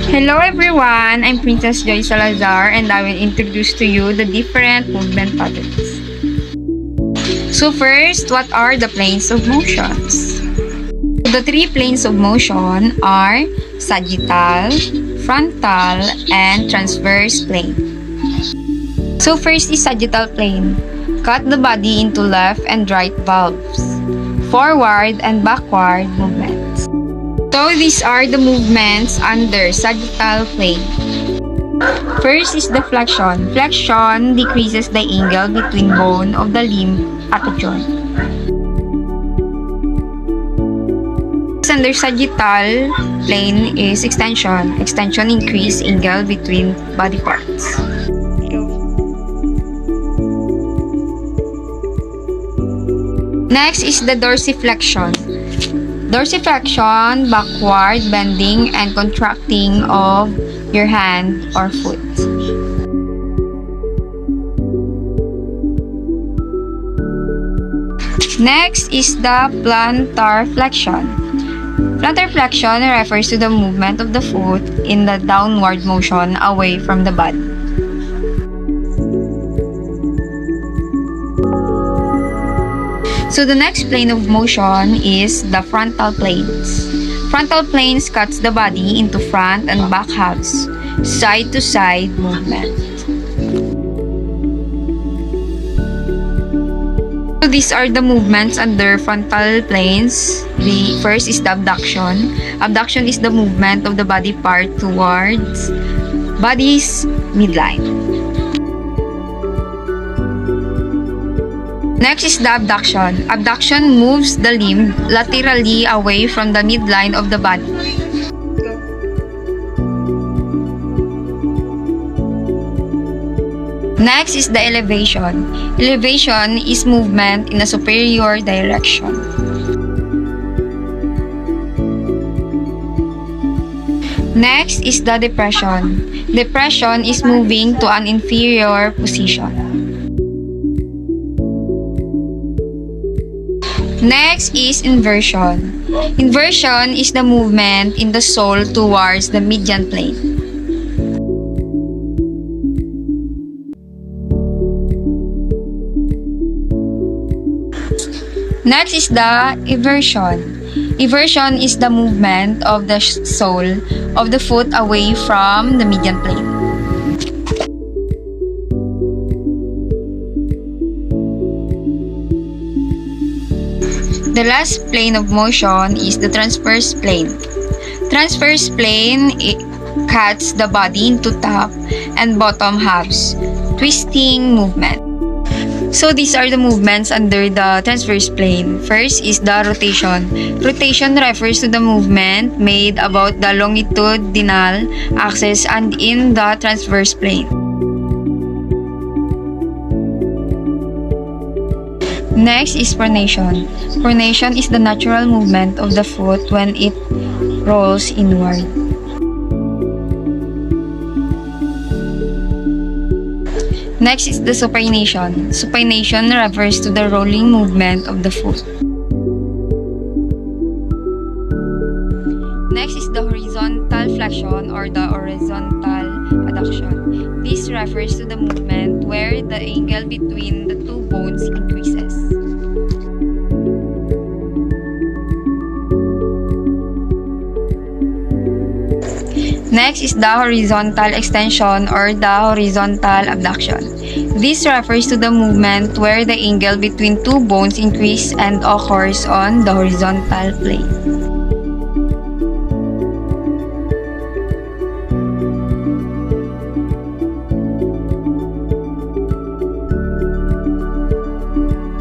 Hello everyone, I'm Princess Joy Salazar and I will introduce to you the different movement patterns. So first, what are the planes of motions? The three planes of motion are sagittal, frontal, and transverse plane. So first is sagittal plane. Cut the body into left and right valves, forward and backward movements. So these are the movements under sagittal plane. First is the flexion. Flexion decreases the angle between bone of the limb at the joint. Under sagittal plane is extension. Extension increase angle between body parts. Next is the dorsiflexion. Dorsiflexion, backward bending and contracting of your hand or foot. Next is the plantar flexion. Plantar flexion refers to the movement of the foot in the downward motion away from the body. So the next plane of motion is the frontal planes. Frontal planes cuts the body into front and back halves, side to side movement. So these are the movements under frontal planes. The first is the abduction. Abduction is the movement of the body part towards body's midline. Next is the abduction. Abduction moves the limb laterally away from the midline of the body. Next is the elevation. Elevation is movement in a superior direction. Next is the depression. Depression is moving to an inferior position. Next is inversion. Inversion is the movement in the sole towards the median plane. Next is the eversion. Eversion is the movement of the sole of the foot away from the median plane. The last plane of motion is the transverse plane. Transverse plane cuts the body into top and bottom halves, twisting movement. So these are the movements under the transverse plane. First is the rotation. Rotation refers to the movement made about the longitudinal axis and in the transverse plane. Next is pronation. Pronation is the natural movement of the foot when it rolls inward. Next is the supination. Supination refers to the rolling movement of the foot. Next is the horizontal flexion or the horizontal adduction. This refers to the movement where the angle between the two bones increases. Next is the horizontal extension or the horizontal abduction. This refers to the movement where the angle between two bones increases and occurs on the horizontal plane.